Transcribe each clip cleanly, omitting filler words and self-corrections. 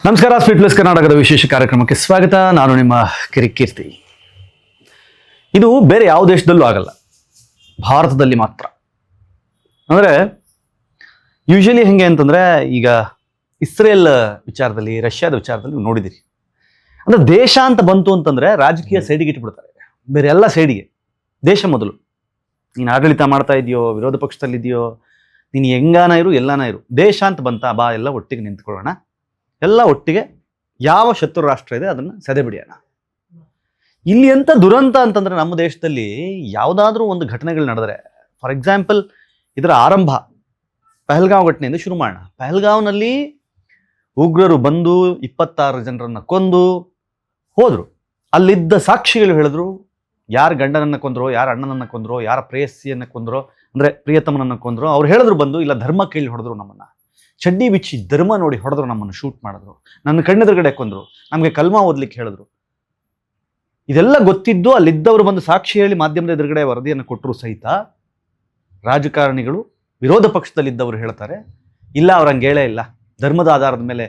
ನಮಸ್ಕಾರ, ಸ್ಪೀಟ್ಲೆಸ್ ಕರ್ನಾಟಕದ ವಿಶೇಷ ಕಾರ್ಯಕ್ರಮಕ್ಕೆ ಸ್ವಾಗತ. ನಾನು ನಿಮ್ಮ ಕಿರಿಕೀರ್ತಿ. ಇದು ಬೇರೆ ಯಾವ ದೇಶದಲ್ಲೂ ಆಗಲ್ಲ, ಭಾರತದಲ್ಲಿ ಮಾತ್ರ. ಅಂದರೆ ಯೂಶಲಿ ಹೆಂಗೆ ಅಂತಂದರೆ, ಈಗ ಇಸ್ರೇಲ್ ವಿಚಾರದಲ್ಲಿ, ರಷ್ಯಾದ ವಿಚಾರದಲ್ಲಿ ನೀವು ನೋಡಿದಿರಿ. ಅಂದರೆ ದೇಶ ಅಂತ ಬಂತು ಅಂತಂದರೆ ರಾಜಕೀಯ ಸೈಡಿಗೆ ಇಟ್ಬಿಡ್ತಾರೆ, ಬೇರೆ ಎಲ್ಲ ಸೈಡಿಗೆ. ದೇಶ ಮೊದಲು. ನೀನು ಆಡಳಿತ ಮಾಡ್ತಾ ಇದೆಯೋ, ವಿರೋಧ ಪಕ್ಷದಲ್ಲಿದೆಯೋ, ನೀನು ಹೆಂಗಾನ ಇರು, ಎಲ್ಲಾನ ಇರು, ದೇಶ ಅಂತ ಬಂತಾ ಬಾ, ಎಲ್ಲ ಒಟ್ಟಿಗೆ ನಿಂತ್ಕೊಳ್ಳೋಣ, ಎಲ್ಲ ಒಟ್ಟಿಗೆ ಯಾವ ಶತ್ರು ರಾಷ್ಟ್ರ ಇದೆ ಅದನ್ನು ಸದೆ ಬಿಡಿಯೋಣ. ಇಲ್ಲಿ ಎಂಥ ದುರಂತ ಅಂತಂದರೆ, ನಮ್ಮ ದೇಶದಲ್ಲಿ ಯಾವುದಾದ್ರೂ ಒಂದು ಘಟನೆಗಳು ನಡೆದರೆ, ಫಾರ್ ಎಕ್ಸಾಂಪಲ್ ಇದರ ಆರಂಭ ಪಹಲ್ಗಾಂವ್ ಘಟನೆಯಿಂದ ಶುರು ಮಾಡೋಣ. ಪಹಲ್ಗಾಂವ್ನಲ್ಲಿ ಉಗ್ರರು ಬಂದು 26 ಜನರನ್ನು ಕೊಂದು ಹೋದರು. ಅಲ್ಲಿದ್ದ ಸಾಕ್ಷಿಗಳು ಹೇಳಿದ್ರು, ಯಾರ ಗಂಡನನ್ನು ಕೊಂದ್ರೋ, ಯಾರ ಅಣ್ಣನನ್ನು ಕೊಂದ್ರೋ, ಯಾರ ಪ್ರೇಯಸಿಯನ್ನು ಕೊಂದ್ರೋ, ಅಂದರೆ ಪ್ರಿಯತಮನನ್ನು ಕೊಂದ್ರೋ, ಅವ್ರು ಹೇಳಿದ್ರು ಬಂದು, ಇಲ್ಲ ಧರ್ಮ ಕೇಳಿ ಹೊಡೆದ್ರು ನಮ್ಮನ್ನು, ಚಡ್ಡಿ ಬಿಚ್ಚಿ ಧರ್ಮ ನೋಡಿ ಹೊಡೆದ್ರು, ನಮ್ಮನ್ನು ಶೂಟ್ ಮಾಡಿದ್ರು, ನನ್ನ ಕಣ್ಣೆದುರುಗಡೆ ಕೊಂದ್ರು, ನಮಗೆ ಕಲ್ಮಾ ಓದ್ಲಿಕ್ಕೆ ಹೇಳಿದ್ರು. ಇದೆಲ್ಲ ಗೊತ್ತಿದ್ದು ಅಲ್ಲಿದ್ದವರು ಬಂದು ಸಾಕ್ಷಿ ಹೇಳಿ ಮಾಧ್ಯಮದ ಎದುರುಗಡೆ ವರದಿಯನ್ನು ಕೊಟ್ಟರು ಸಹಿತ ರಾಜಕಾರಣಿಗಳು, ವಿರೋಧ ಪಕ್ಷದಲ್ಲಿದ್ದವರು ಹೇಳ್ತಾರೆ, ಇಲ್ಲ ಅವ್ರು ಹಂಗೆ ಹೇಳೇ ಇಲ್ಲ, ಧರ್ಮದ ಆಧಾರದ ಮೇಲೆ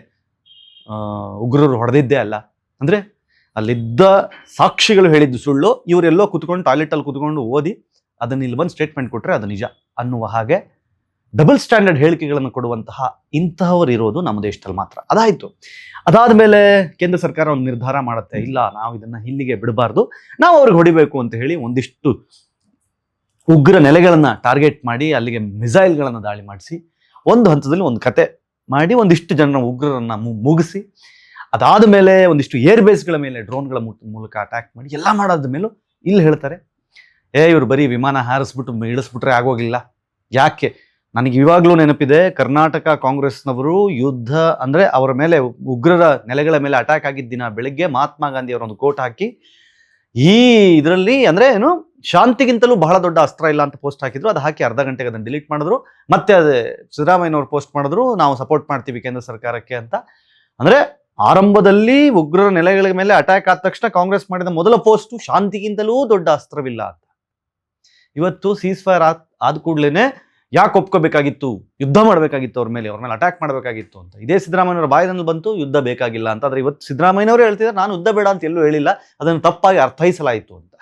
ಉಗ್ರರು ಹೊಡೆದಿದ್ದೇ ಅಲ್ಲ. ಅಂದರೆ ಅಲ್ಲಿದ್ದ ಸಾಕ್ಷಿಗಳು ಹೇಳಿದ್ದು ಸುಳ್ಳು, ಇವರೆಲ್ಲೋ ಕೂತ್ಕೊಂಡು ಟಾಯ್ಲೆಟಲ್ಲಿ ಕೂತ್ಕೊಂಡು ಓದಿ ಅದನ್ನು ಇಲ್ಲಿ ಬಂದು ಸ್ಟೇಟ್ಮೆಂಟ್ ಕೊಟ್ಟರೆ ಅದು ನಿಜ ಅನ್ನುವ ಹಾಗೆ ಡಬಲ್ ಸ್ಟ್ಯಾಂಡರ್ಡ್ ಹೇಳಿಕೆಗಳನ್ನು ಕೊಡುವಂತಹ ಇಂತಹವರು ಇರೋದು ನಮ್ಮ ದೇಶದಲ್ಲಿ ಮಾತ್ರ. ಅದಾಯಿತು. ಅದಾದ ಮೇಲೆ ಕೇಂದ್ರ ಸರ್ಕಾರ ಒಂದು ನಿರ್ಧಾರ ಮಾಡುತ್ತೆ, ಇಲ್ಲ ನಾವು ಇದನ್ನು ಇಲ್ಲಿಗೆ ಬಿಡಬಾರ್ದು, ನಾವು ಅವ್ರಿಗೆ ಹೊಡಿಬೇಕು ಅಂತ ಹೇಳಿ ಒಂದಿಷ್ಟು ಉಗ್ರ ನೆಲೆಗಳನ್ನು ಟಾರ್ಗೆಟ್ ಮಾಡಿ ಅಲ್ಲಿಗೆ ಮಿಸೈಲ್ಗಳನ್ನು ದಾಳಿ ಮಾಡಿಸಿ, ಒಂದು ಹಂತದಲ್ಲಿ ಒಂದು ಕತೆ ಮಾಡಿ ಒಂದಿಷ್ಟು ಜನರ ಉಗ್ರರನ್ನು ಮುಗಿಸಿ, ಅದಾದ ಮೇಲೆ ಒಂದಿಷ್ಟು ಏರ್ ಬೇಸ್ಗಳ ಮೇಲೆ ಡ್ರೋನ್ಗಳ ಮೂಲಕ ಅಟ್ಯಾಕ್ ಮಾಡಿ ಎಲ್ಲ ಮಾಡಾದ ಮೇಲೂ ಇಲ್ಲಿ ಹೇಳ್ತಾರೆ, ಇವರು ಬರೀ ವಿಮಾನ ಹಾರಿಸ್ಬಿಟ್ಟು ಇಳಿಸ್ಬಿಟ್ರೆ ಆಗೋಗಿಲ್ಲ. ಯಾಕೆ? ನನಗೆ ಇವಾಗಲೂ ನೆನಪಿದೆ, ಕರ್ನಾಟಕ ಕಾಂಗ್ರೆಸ್ನವರು ಯುದ್ಧ ಅಂದರೆ ಅವರ ಮೇಲೆ, ಉಗ್ರರ ನೆಲೆಗಳ ಮೇಲೆ ಅಟ್ಯಾಕ್ ಆಗಿದ್ದ ದಿನ ಬೆಳಗ್ಗೆ ಮಹಾತ್ಮ ಗಾಂಧಿ ಅವರೊಂದು ಕೋಟ್ ಹಾಕಿ, ಈ ಇದರಲ್ಲಿ ಅಂದರೆ ಏನು, ಶಾಂತಿಗಿಂತಲೂ ಬಹಳ ದೊಡ್ಡ ಅಸ್ತ್ರ ಇಲ್ಲ ಅಂತ ಪೋಸ್ಟ್ ಹಾಕಿದ್ರು. ಅದು ಹಾಕಿ ಅರ್ಧ ಗಂಟೆಗೆ ಅದನ್ನು ಡಿಲೀಟ್ ಮಾಡಿದ್ರು. ಮತ್ತೆ ಅದೇ ಸಿದ್ದರಾಮಯ್ಯನವರು ಪೋಸ್ಟ್ ಮಾಡಿದ್ರು, ನಾವು ಸಪೋರ್ಟ್ ಮಾಡ್ತೀವಿ ಕೇಂದ್ರ ಸರ್ಕಾರಕ್ಕೆ ಅಂತ. ಅಂದರೆ ಆರಂಭದಲ್ಲಿ ಉಗ್ರರ ನೆಲೆಗಳ ಮೇಲೆ ಅಟ್ಯಾಕ್ ಆದ ತಕ್ಷಣ ಕಾಂಗ್ರೆಸ್ ಮಾಡಿದ ಮೊದಲ ಪೋಸ್ಟು ಶಾಂತಿಗಿಂತಲೂ ದೊಡ್ಡ ಅಸ್ತ್ರವಿಲ್ಲ ಅಂತ. ಇವತ್ತು ಸೀಸ್ ಫೈರ್ ಆದ ಕೂಡಲೇ ಯಾಕೆ ಒಪ್ಕೋಬೇಕಾಗಿತ್ತು, ಯುದ್ಧ ಮಾಡಬೇಕಾಗಿತ್ತು, ಅವ್ರ ಮೇಲೆ ಅಟ್ಯಾಕ್ ಮಾಡಬೇಕಾಗಿತ್ತು ಅಂತ ಇದೇ ಸಿದ್ದರಾಮಯ್ಯನವರ ಬಾಯಿನಲ್ಲಿ ಬಂತು, ಯುದ್ಧ ಬೇಕಾಗಿಲ್ಲ ಅಂತ. ಆದರೆ ಇವತ್ತು ಸಿದ್ದರಾಮಯ್ಯನವರೇ ಹೇಳ್ತಿದ್ದಾರೆ, ನಾನು ಯುದ್ಧ ಬೇಡ ಅಂತ ಎಲ್ಲೂ ಹೇಳಿಲ್ಲ, ಅದನ್ನು ತಪ್ಪಾಗಿ ಅರ್ಥೈಸಲಾಯಿತು ಅಂತ.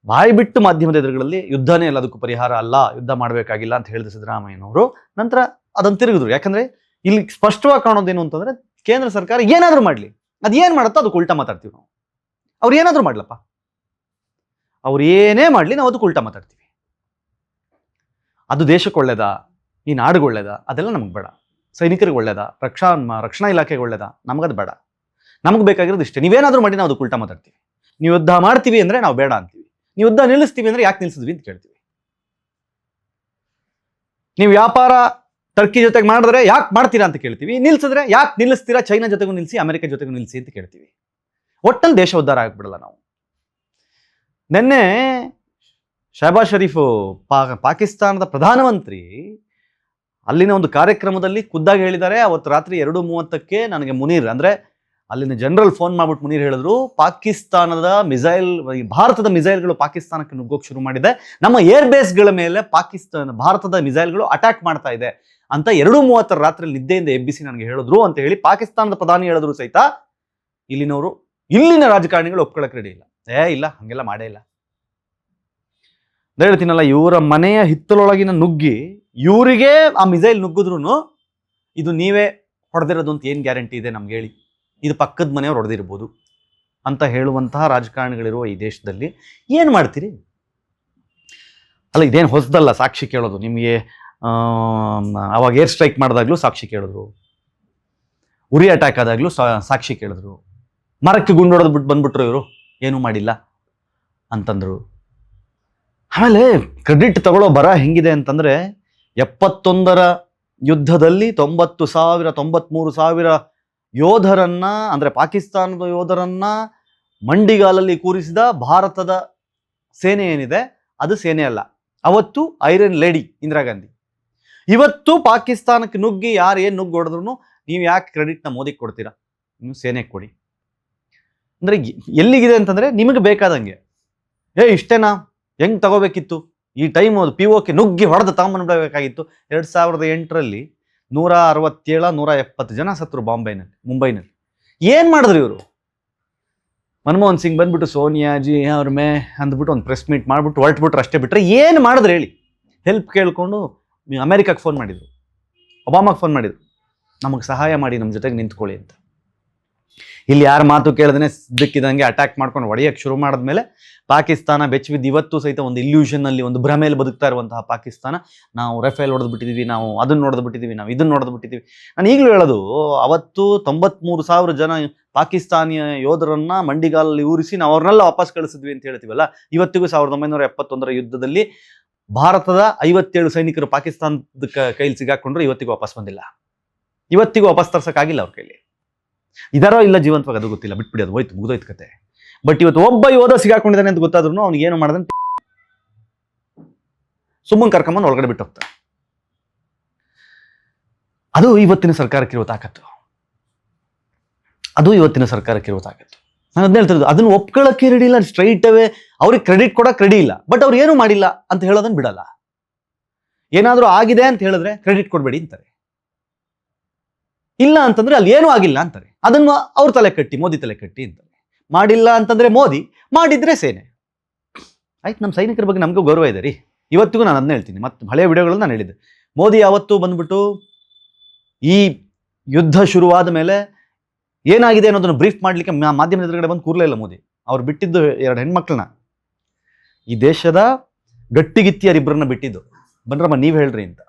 ಬಾಯಿ ಬಿಟ್ಟು ಮಾಧ್ಯಮದ ಎದುರುಗಳಲ್ಲಿ ಯುದ್ಧನೇ ಎಲ್ಲದಕ್ಕೂ ಪರಿಹಾರ ಅಲ್ಲ, ಯುದ್ಧ ಮಾಡಬೇಕಾಗಿಲ್ಲ ಅಂತ ಹೇಳಿದ ಸಿದ್ದರಾಮಯ್ಯನವರು ನಂತರ ಅದನ್ನು ತಿರುಗಿದ್ರು. ಯಾಕಂದರೆ ಇಲ್ಲಿ ಸ್ಪಷ್ಟವಾಗಿ ಕಾಣೋದೇನು ಅಂತಂದರೆ, ಕೇಂದ್ರ ಸರ್ಕಾರ ಏನಾದರೂ ಮಾಡಲಿ, ಅದೇನು ಮಾಡುತ್ತೋ ಅದಕ್ಕೆ ಉಲ್ಟಾ ಮಾತಾಡ್ತೀವಿ ನಾವು. ಅವ್ರು ಏನಾದರೂ ಮಾಡಲಪ್ಪ, ಅವ್ರು ಏನೇ ಮಾಡಲಿ ನಾವು ಅದಕ್ಕೆ ಉಲ್ಟಾ ಮಾತಾಡ್ತೀವಿ. ಅದು ದೇಶಕ್ಕೆ ಒಳ್ಳೇದಾ, ಈ ನಾಡಿಗೆ ಒಳ್ಳೇದಾ, ಅದೆಲ್ಲ ನಮಗೆ ಬೇಡ. ಸೈನಿಕರಿಗೆ ಒಳ್ಳೇದಾ, ರಕ್ಷಣಾ ಇಲಾಖೆಗೆ ಒಳ್ಳೇದಾ, ನಮಗದು ಬೇಡ. ನಮಗೆ ಬೇಕಾಗಿರೋದು ಇಷ್ಟೇ, ನೀವೇನಾದರೂ ಮಾಡಿ ನಾವು ಅದಕ್ಕೆ ಉಲ್ಟಾ ಮಾತಾಡ್ತೀವಿ. ನೀವು ಯುದ್ಧ ಮಾಡ್ತೀವಿ ಅಂದರೆ ನಾವು ಬೇಡ ಅಂತೀವಿ, ನೀವು ಯುದ್ಧ ನಿಲ್ಲಿಸ್ತೀವಿ ಅಂದರೆ ಯಾಕೆ ನಿಲ್ಲಿಸಿದ್ವಿ ಅಂತ ಕೇಳ್ತೀವಿ. ನೀವು ವ್ಯಾಪಾರ ಟರ್ಕಿ ಜೊತೆಗೆ ಮಾಡಿದ್ರೆ ಯಾಕೆ ಮಾಡ್ತೀರಾ ಅಂತ ಕೇಳ್ತೀವಿ, ನಿಲ್ಲಿಸಿದ್ರೆ ಯಾಕೆ ನಿಲ್ಲಿಸ್ತೀರಾ, ಚೈನಾ ಜೊತೆಗೂ ನಿಲ್ಲಿಸಿ, ಅಮೆರಿಕ ಜೊತೆಗೂ ನಿಲ್ಲಿಸಿ ಅಂತ ಕೇಳ್ತೀವಿ. ಒಟ್ಟಲ್ಲಿ ದೇಶ ಉದ್ಧಾರ ಆಗಿಬಿಡಲ್ಲ ನಾವು. ನಿನ್ನೆ ಶಹಬಾಜ್ ಶರೀಫು ಪಾಕಿಸ್ತಾನದ ಪ್ರಧಾನಮಂತ್ರಿ ಅಲ್ಲಿನ ಒಂದು ಕಾರ್ಯಕ್ರಮದಲ್ಲಿ ಖುದ್ದಾಗಿ ಹೇಳಿದ್ದಾರೆ, ಅವತ್ತು ರಾತ್ರಿ 2:30ಕ್ಕೆ ನನಗೆ ಮುನೀರ್ ಅಂದರೆ ಅಲ್ಲಿನ ಜನರಲ್ ಫೋನ್ ಮಾಡ್ಬಿಟ್ಟು ಮುನೀರ್ ಹೇಳಿದ್ರು, ಪಾಕಿಸ್ತಾನದ ಭಾರತದ ಮಿಸೈಲ್ಗಳು ಪಾಕಿಸ್ತಾನಕ್ಕೆ ನುಗ್ಗೋಕೆ ಶುರು ಮಾಡಿದೆ, ನಮ್ಮ ಏರ್ ಬೇಸ್ಗಳ ಮೇಲೆ ಭಾರತದ ಮಿಸೈಲ್ಗಳು ಅಟ್ಯಾಕ್ ಮಾಡ್ತಾ ಇದೆ ಅಂತ 2:30 ರಾತ್ರಿ ನಿದ್ದೆಯಿಂದ ಎಬ್ಬಿಸಿ ನನಗೆ ಹೇಳಿದ್ರು ಅಂತ ಹೇಳಿ ಪಾಕಿಸ್ತಾನದ ಪ್ರಧಾನಿ ಹೇಳಿದ್ರು ಸಹಿತ ಇಲ್ಲಿನ ರಾಜಕಾರಣಿಗಳು ಒಪ್ಕೊಳ್ಳೋಕೆ ರೆಡಿ ಇಲ್ಲ. ಇಲ್ಲ, ಹಾಗೆಲ್ಲ ಮಾಡೇ ಇಲ್ಲ. ಹೇಳ್ತೀನಲ್ಲ, ಇವರ ಮನೆಯ ಹಿತ್ತಲೊಳಗಿನ ನುಗ್ಗಿ ಇವರಿಗೆ ಆ ಮಿಸೈಲ್ ನುಗ್ಗಿದ್ರು ಇದು ನೀವೇ ಹೊಡೆದಿರೋದು ಅಂತ ಏನು ಗ್ಯಾರಂಟಿ ಇದೆ ನಮ್ಗೆ ಹೇಳಿ, ಇದು ಪಕ್ಕದ ಮನೆಯವ್ರು ಹೊಡೆದಿರ್ಬೋದು ಅಂತ ಹೇಳುವಂತಹ ರಾಜಕಾರಣಿಗಳಿರುವ ಈ ದೇಶದಲ್ಲಿ ಏನು ಮಾಡ್ತೀರಿ? ಅಲ್ಲ, ಇದೇನು ಹೊಸದಲ್ಲ ಸಾಕ್ಷಿ ಕೇಳೋದು. ನಿಮಗೆ ಅವಾಗ ಏರ್ ಸ್ಟ್ರೈಕ್ ಮಾಡಿದಾಗಲೂ ಸಾಕ್ಷಿ ಕೇಳಿದ್ರು, ಉರಿ ಅಟ್ಯಾಕ್ ಆದಾಗಲೂ ಸಾಕ್ಷಿ ಕೇಳಿದ್ರು, ಮರಕ್ಕೆ ಗುಂಡು ಹೊಡೆದು ಬಿಟ್ಟು ಬಂದ್ಬಿಟ್ರು, ಇವರು ಏನೂ ಮಾಡಿಲ್ಲ ಅಂತಂದರು. ಆಮೇಲೆ ಕ್ರೆಡಿಟ್ ತಗೊಳ್ಳೋ ಬರ ಹೆಂಗಿದೆ ಅಂತಂದರೆ, 71ರ ಯುದ್ಧದಲ್ಲಿ 93,000 ಯೋಧರನ್ನ, ಅಂದರೆ ಪಾಕಿಸ್ತಾನದ ಯೋಧರನ್ನ ಮಂಡಿಗಾಲಲ್ಲಿ ಕೂರಿಸಿದ ಭಾರತದ ಸೇನೆ ಏನಿದೆ ಅದು ಸೇನೆ ಅಲ್ಲ. ಅವತ್ತು ಐರನ್ ಲೇಡಿ ಇಂದಿರಾ ಗಾಂಧಿ. ಇವತ್ತು ಪಾಕಿಸ್ತಾನಕ್ಕೆ ನುಗ್ಗಿ ಯಾರು ಏನು ನುಗ್ಗಿ ಹೊಡೆದ್ರು ನೀವು ಯಾಕೆ ಕ್ರೆಡಿಟ್ನ ಮೋದಿಗೆ ಕೊಡ್ತೀರಾ, ನೀವು ಸೇನೆಗೆ ಕೊಡಿ. ಅಂದರೆ ಎಲ್ಲಿಗಿದೆ ಅಂತಂದರೆ, ನಿಮಗೆ ಬೇಕಾದಂಗೆ ಇಷ್ಟೇನಾ, ಹೆಂಗೆ ತಗೋಬೇಕಿತ್ತು, ಈ ಟೈಮ್ POK ನುಗ್ಗಿ ಹೊಡೆದು ತಗೊಂಬಂದ್ಬಿಡಬೇಕಾಗಿತ್ತು. 2008ರಲ್ಲಿ 170 ಜನ ಸತ್ರು ಮುಂಬೈನಲ್ಲಿ. ಏನು ಮಾಡಿದ್ರು ಇವರು? ಮನಮೋಹನ್ ಸಿಂಗ್ ಬಂದ್ಬಿಟ್ಟು ಸೋನಿಯಾಜಿ ಅವ್ರ ಅಂದ್ಬಿಟ್ಟು ಒಂದು ಪ್ರೆಸ್ ಮೀಟ್ ಮಾಡಿಬಿಟ್ಟು ಹೊರಟ್ಬಿಟ್ರು, ಅಷ್ಟೇ ಬಿಟ್ಟರೆ ಏನು ಮಾಡಿದ್ರು ಹೇಳಿ? ಹೆಲ್ಪ್ ಕೇಳಿಕೊಂಡು ಅಮೆರಿಕಕ್ಕೆ ಫೋನ್ ಮಾಡಿದರು, ಒಬಾಮಾಗೆ ಫೋನ್ ಮಾಡಿದರು, ನಮಗೆ ಸಹಾಯ ಮಾಡಿ, ನಮ್ಮ ಜೊತೆಗೆ ನಿಂತ್ಕೊಳ್ಳಿ ಅಂತ. ಇಲ್ಲಿ ಯಾರ ಮಾತು ಕೇಳಿದ್ರೆ ಸಿದ್ದಕ್ಕಿದಂಗೆ ಅಟ್ಯಾಕ್ ಮಾಡ್ಕೊಂಡು ಹೊಡೆಯಕ್ಕೆ ಶುರು ಮಾಡಿದ್ಮೇಲೆ ಪಾಕಿಸ್ತಾನ ಬೆಚ್ಚಬಿದ್ದು ಇವತ್ತು ಸಹಿತ ಒಂದು ಇಲ್ಯೂಷನ್ನಲ್ಲಿ, ಒಂದು ಭ್ರಮೆಯಲ್ಲಿ ಬದುಕ್ತಾ ಇರುವಂತಹ ಪಾಕಿಸ್ತಾನ, ನಾವು ರಫೇಲ್ ಹೊಡೆದು ಬಿಟ್ಟಿದ್ದೀವಿ, ನಾವು ಅದನ್ನು ಹೊಡೆದು ಬಿಟ್ಟಿದ್ದೀವಿ, ನಾವು ಇದನ್ನು ಹೊಡೆದು ಬಿಟ್ಟಿದ್ದೀವಿ. ನಾನು ಈಗಲೂ ಹೇಳೋದು, ಅವತ್ತು 93,000 ಜನ ಪಾಕಿಸ್ತಾನಿಯ ಯೋಧರನ್ನ ಮಂಡಿಗಾಲಲ್ಲಿ ಊರಿಸಿ ನಾವು ಅವ್ರನ್ನೆಲ್ಲ ವಾಪಸ್ ಕಳಿಸಿದ್ವಿ ಅಂತ ಹೇಳ್ತೀವಲ್ಲ. ಇವತ್ತಿಗೂ 1971 ಯುದ್ಧದಲ್ಲಿ ಭಾರತದ 57 ಸೈನಿಕರು ಪಾಕಿಸ್ತಾನದ ಕೈಲಿ ಸಿಗಾಕೊಂಡ್ರು, ಇವತ್ತಿಗೂ ವಾಪಸ್ ಬಂದಿಲ್ಲ. ಇವತ್ತಿಗೂ ವಾಪಸ್ ತರ್ಸಕ್ಕಾಗಿಲ್ಲ ಅವ್ರ ಕೈಲಿ. ಇದಾರೋ ಇಲ್ಲ ಜೀವಂತವಾಗಿ ಅದು ಗೊತ್ತಿಲ್ಲ, ಬಿಟ್ಬಿಡಿ, ಅದು ಹೋಯ್ತು, ಮುಗಿದೋಯ್ತು ಕತೆ. ಬಟ್ ಇವತ್ತು ಒಬ್ಬ ಯೋಧ ಸಿಗಾಕೊಂಡಿದ್ದಾನೆ ಅಂತ ಗೊತ್ತಾದ್ರೂ ಅವ್ನಿಗೆ ಏನು ಮಾಡ್ದಂತ ಸುಮ್ಮನೆ ಕರ್ಕೊಂಬಂದು ಒಳಗಡೆ ಬಿಟ್ಟು ಹೋಗ್ತಾರೆ. ಅದು ಇವತ್ತಿನ ಸರ್ಕಾರಕ್ಕಿರುವ ತಾಕತ್ತು. ನಾನು ಅದನ್ನ ಹೇಳ್ತಿರೋದು, ಅದನ್ನು ಒಪ್ಕೊಳ್ಳೋಕೆ ರೆಡಿ ಇಲ್ಲ. ಸ್ಟ್ರೈಟ್ ಅವೇ ಅವ್ರಿಗೆ ಕ್ರೆಡಿಟ್ ಕೊಡೋಕೆ ರೆಡಿ ಇಲ್ಲ. ಬಟ್ ಅವ್ರು ಏನು ಮಾಡಿಲ್ಲ ಅಂತ ಹೇಳೋದನ್ನ ಬಿಡಲ್ಲ. ಏನಾದರೂ ಆಗಿದೆ ಅಂತ ಹೇಳಿದ್ರೆ ಕ್ರೆಡಿಟ್ ಕೊಡಬೇಡಿ ಅಂತಾರೆ. ಇಲ್ಲ ಅಂತಂದ್ರೆ ಅಲ್ಲಿ ಏನೂ ಆಗಿಲ್ಲ ಅಂತಾರೆ. ಅದನ್ನು ಅವ್ರ ತಲೆ ಕಟ್ಟಿ, ಮೋದಿ ತಲೆ ಕಟ್ಟಿ ಅಂತಾರೆ. ಮಾಡಿಲ್ಲ ಅಂತಂದ್ರೆ ಮೋದಿ, ಮಾಡಿದ್ರೆ ಸೇನೆ. ಆಯ್ತು, ನಮ್ಮ ಸೈನಿಕರ ಬಗ್ಗೆ ನಮಗೂ ಗೌರವ ಇದೆ ರೀ. ಇವತ್ತಿಗೂ ನಾನು ಅದನ್ನ ಹೇಳ್ತೀನಿ, ಮತ್ತೆ ಹಳೆಯ ವಿಡಿಯೋಗಳಲ್ಲಿ ನಾನು ಹೇಳಿದ್ದೆ. ಮೋದಿ ಯಾವತ್ತೂ ಬಂದ್ಬಿಟ್ಟು ಈ ಯುದ್ಧ ಶುರುವಾದ ಮೇಲೆ ಏನಾಗಿದೆ ಅನ್ನೋದನ್ನು ಬ್ರೀಫ್ ಮಾಡಲಿಕ್ಕೆ ಮಾಧ್ಯಮದ ಎದುರುಗಡೆ ಬಂದು ಕೂರಲೇ ಇಲ್ಲ ಮೋದಿ. ಅವ್ರು ಬಿಟ್ಟಿದ್ದು 2 ಹೆಣ್ಮಕ್ಳನ್ನ, ಈ ದೇಶದ ಗಟ್ಟಿಗಿತ್ತಿಯರಿಬ್ಬರನ್ನ ಬಿಟ್ಟಿದ್ದು. ಬನ್ರಮ್ಮ ನೀವು ಹೇಳ್ರಿ ಅಂತ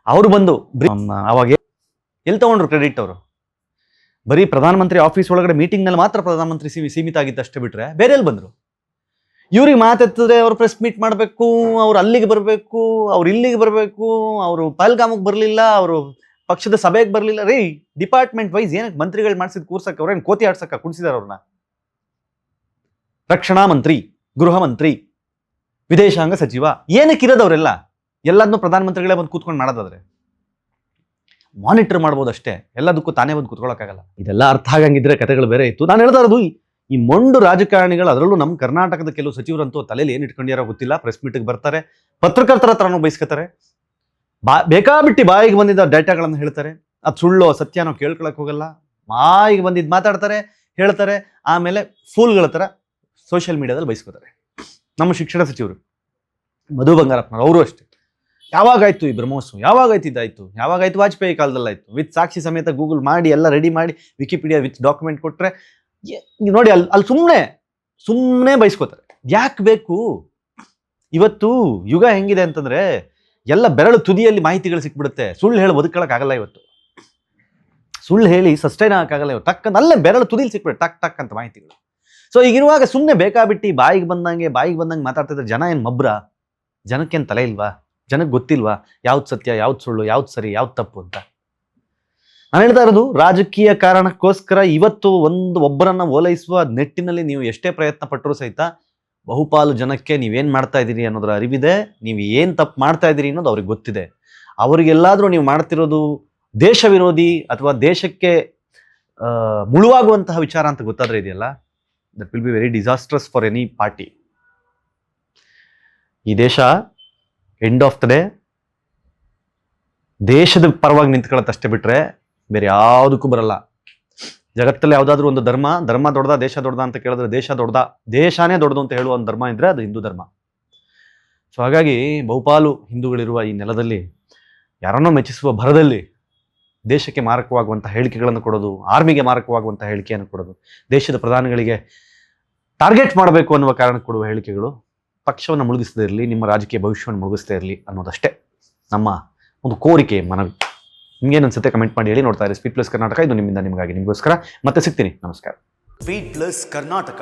ಅವರು ಬಂದು ಅವಾಗ ಎಲ್ಲಿ ತಗೊಂಡ್ರು ಕ್ರೆಡಿಟ್? ಅವರು ಬರೀ ಪ್ರಧಾನಮಂತ್ರಿ ಆಫೀಸ್ ಒಳಗಡೆ ಮೀಟಿಂಗ್ನಲ್ಲಿ ಮಾತ್ರ ಪ್ರಧಾನಮಂತ್ರಿ ಸೀಮಿತ ಆಗಿದ್ದಷ್ಟೇ ಬಿಟ್ರೆ ಬೇರೆ ಎಲ್ಲಿ ಬಂದರು? ಇವ್ರಿಗೆ ಮಾತೆತ್ತಿದ್ರೆ ಅವ್ರು ಪ್ರೆಸ್ ಮೀಟ್ ಮಾಡಬೇಕು, ಅವ್ರು ಅಲ್ಲಿಗೆ ಬರಬೇಕು, ಅವ್ರು ಇಲ್ಲಿಗೆ ಬರಬೇಕು, ಅವರು ಪಹಲ್ಗಾಮಿಗೆ ಬರಲಿಲ್ಲ, ಅವರು ಪಕ್ಷದ ಸಭೆಗೆ ಬರಲಿಲ್ಲ. ರೀ, ಡಿಪಾರ್ಟ್ಮೆಂಟ್ ವೈಸ್ ಏನಕ್ಕೆ ಮಂತ್ರಿಗಳು ಮಾಡಿಸಿದ್ ಕೂರ್ಸಕ್ಕೆ? ಅವ್ರೇನು ಕೋತಿ ಆಡ್ಸಕ್ಕ ಕುಣಿಸಿದಾರ ಅವ್ರನ್ನ? ರಕ್ಷಣಾ ಮಂತ್ರಿ, ಗೃಹ ಮಂತ್ರಿ, ವಿದೇಶಾಂಗ ಸಚಿವ, ಏನಕ್ಕೆ ಇರೋದವರೆಲ್ಲ? ಎಲ್ಲದನ್ನೂ ಪ್ರಧಾನಮಂತ್ರಿಗಳೇ ಬಂದು ಕೂತ್ಕೊಂಡು ಮಾಡೋದಾದ್ರೆ ಮಾನಿಟರ್ ಮಾಡ್ಬೋದು ಅಷ್ಟೇ. ಎಲ್ಲದಕ್ಕೂ ತಾನೇ ಬಂದು ಕೂತ್ಕೊಳ್ಳೋಕ್ಕಾಗಲ್ಲ. ಇದೆಲ್ಲ ಅರ್ಥ ಆಗಂಗಿದ್ರೆ ಕಥೆಗಳು ಬೇರೆ ಇತ್ತು. ನಾನು ಹೇಳ್ತಾ ಇರೋದು, ಈ ಮೊಂಡು ರಾಜಕಾರಣಿಗಳು, ಅದರಲ್ಲೂ ನಮ್ಮ ಕರ್ನಾಟಕದ ಕೆಲವು ಸಚಿವರಂತೂ ತಲೆಯಲ್ಲಿ ಏನು ಇಟ್ಕೊಂಡಿರೋ ಗೊತ್ತಿಲ್ಲ. ಪ್ರೆಸ್ ಮೀಟಿಗೆ ಬರ್ತಾರೆ, ಪತ್ರಕರ್ತರ ಹತ್ರನೂ ಬಯಸ್ಕೊತಾರೆ, ಬೇಕಾಬಿಟ್ಟಿ ಬಾಯಿಗೆ ಬಂದಿದ್ದ ಡೇಟಾಗಳನ್ನು ಹೇಳ್ತಾರೆ. ಅದು ಸುಳ್ಳೋ ಸತ್ಯನೋ ಕೇಳ್ಕೊಳಕ್ ಹೋಗಲ್ಲ. ಬಾಯಿಗೆ ಬಂದಿದ್ದು ಮಾತಾಡ್ತಾರೆ, ಹೇಳ್ತಾರೆ, ಆಮೇಲೆ ಫೂಲ್ಗಳ ಥರ ಸೋಷಿಯಲ್ ಮೀಡಿಯಾದಲ್ಲಿ ಬಯಸ್ಕೋತಾರೆ. ನಮ್ಮ ಶಿಕ್ಷಣ ಸಚಿವರು ಮಧು ಬಂಗಾರಪ್ಪನವರು, ಅವರು ಅಷ್ಟೇ. ಯಾವಾಗಾಯ್ತು ಈ ಬ್ರಹ್ಮೋತ್ಸವ? ಯಾವಾಗಾಯ್ತು ಇದಾಯ್ತು? ಯಾವಾಗಾಯ್ತು? ವಾಜಪೇಯಿ ಕಾಲದಲ್ಲಾಯ್ತು. ವಿತ್ ಸಾಕ್ಷಿ ಸಮೇತ ಗೂಗಲ್ ಮಾಡಿ ಎಲ್ಲ ರೆಡಿ ಮಾಡಿ ವಿಕಿಪೀಡಿಯಾ ವಿತ್ ಡಾಕ್ಯುಮೆಂಟ್ ಕೊಟ್ಟರೆ ನೋಡಿ, ಅಲ್ಲಿ ಸುಮ್ಮನೆ ಬಯಸ್ಕೋತಾರೆ. ಯಾಕೆ ಬೇಕು? ಇವತ್ತು ಯುಗ ಹೆಂಗಿದೆ ಅಂತಂದ್ರೆ ಎಲ್ಲ ಬೆರಳು ತುದಿಯಲ್ಲಿ ಮಾಹಿತಿಗಳು ಸಿಕ್ಬಿಡುತ್ತೆ. ಸುಳ್ಳು ಹೇಳಿ ಬದುಕೊಳ್ಳೋಕ್ಕಾಗಲ್ಲ. ಇವತ್ತು ಸುಳ್ಳು ಹೇಳಿ ಸಸ್ಟೈನ್ ಆಗೋಕ್ಕಾಗಲ್ಲ. ಇವತ್ತು ಟಕ್ ಅಲ್ಲೇ ಬೆರಳು ತುದಿಲಿ ಸಿಕ್ಬಿಡುತ್ತೆ, ಟಕ್ ಟಕ್ ಅಂತ ಮಾಹಿತಿಗಳು. ಸೊ ಈಗಿರುವಾಗ ಸುಮ್ಮನೆ ಬೇಕಾಬಿಟ್ಟು ಬಾಯಿಗೆ ಬಂದಂಗೆ ಮಾತಾಡ್ತಿದ್ರೆ ಜನ ಏನು ಮಬ್ರ? ಜನಕ್ಕೇನು ತಲೆ ಇಲ್ವಾ? ಜನಕ್ಕೆ ಗೊತ್ತಿಲ್ವಾ ಯಾವ್ದು ಸತ್ಯ, ಯಾವ್ದು ಸುಳ್ಳು, ಯಾವ್ದು ಸರಿ, ಯಾವ್ದು ತಪ್ಪು ಅಂತ? ನಾನು ಹೇಳ್ತಾ ಇರೋದು, ರಾಜಕೀಯ ಕಾರಣಕ್ಕೋಸ್ಕರ ಇವತ್ತು ಒಬ್ಬರನ್ನ ಓಲೈಸುವ ನಿಟ್ಟಿನಲ್ಲಿ ನೀವು ಎಷ್ಟೇ ಪ್ರಯತ್ನ ಪಟ್ಟರೂ ಸಹಿತ ಬಹುಪಾಲು ಜನಕ್ಕೆ ನೀವೇನು ಮಾಡ್ತಾ ಇದ್ದೀರಿ ಅನ್ನೋದ್ರ ಅರಿವಿದೆ. ನೀವು ಏನು ತಪ್ಪು ಮಾಡ್ತಾ ಇದ್ದೀರಿ ಅನ್ನೋದು ಅವ್ರಿಗೆ ಗೊತ್ತಿದೆ. ಅವರಿಗೆಲ್ಲಾದರೂ ನೀವು ಮಾಡ್ತಿರೋದು ದೇಶ ವಿರೋಧಿ ಅಥವಾ ದೇಶಕ್ಕೆ ಮುಳುವಾಗುವಂತಹ ವಿಚಾರ ಅಂತ ಗೊತ್ತಾದ್ರೆ ಇದೆಯಲ್ಲ, that will be very disastrous for any party. ಈ ದೇಶ ಎಂಡ್ ಆಫ್ ದ ಡೇ ದೇಶದ ಪರವಾಗಿ ನಿಂತ್ಕೊಳ್ಳೋದಷ್ಟೇ ಬಿಟ್ರೆ ಬೇರೆ ಯಾವುದಕ್ಕೂ ಬರಲ್ಲ. ಜಗತ್ತಲ್ಲಿ ಯಾವುದಾದ್ರೂ ಒಂದು ಧರ್ಮ ದೊಡ್ಡದ, ದೇಶ ದೊಡ್ಡದ ಅಂತ ಕೇಳಿದ್ರೆ ದೇಶನೇ ದೊಡ್ಡದು ಅಂತ ಹೇಳುವ ಒಂದು ಧರ್ಮ ಇದ್ರೆ ಅದು ಹಿಂದೂ ಧರ್ಮ. ಸೊ ಹಾಗಾಗಿ ಬಹುಪಾಲು ಹಿಂದೂಗಳಿರುವ ಈ ನೆಲದಲ್ಲಿ ಯಾರನ್ನೋ ಮೆಚ್ಚಿಸುವ ಭರದಲ್ಲಿ ದೇಶಕ್ಕೆ ಮಾರಕವಾಗುವಂಥ ಹೇಳಿಕೆಗಳನ್ನು ಕೊಡೋದು, ಆರ್ಮಿಗೆ ಮಾರಕವಾಗುವಂಥ ಹೇಳಿಕೆಯನ್ನು ಕೊಡೋದು, ದೇಶದ ಪ್ರಧಾನಿಗಳಿಗೆ ಟಾರ್ಗೆಟ್ ಮಾಡಬೇಕು ಅನ್ನುವ ಕಾರಣಕ್ಕೆ ಕೊಡುವ ಹೇಳಿಕೆಗಳು ಪಕ್ಷವನ್ನು ಮುಳುಗಿಸದೇ ಇರಲಿ, ನಿಮ್ಮ ರಾಜಕೀಯ ಭವಿಷ್ಯವನ್ನು ಮುಳುಗಿಸದೇ ಇರಲಿ ಅನ್ನೋದಷ್ಟೇ ನಮ್ಮ ಒಂದು ಕೋರಿಕೆ, ಮನವಿ. ನಿಮ್ಗೇನು ಅನ್ಸುತ್ತೆ ಕಮೆಂಟ್ ಮಾಡಿ ಹೇಳಿ. ನೋಡ್ತಾ ಇರಿ ಸ್ಪೀಡ್ ಪ್ಲಸ್ ಕರ್ನಾಟಕ. ಇದು ನಿಮ್ಮಿಂದ ನಿಮಗಾಗಿ, ನಿಮಗೋಸ್ಕರ. ಮತ್ತೆ ಸಿಗ್ತೀನಿ. ನಮಸ್ಕಾರ. Speed plus Karnataka.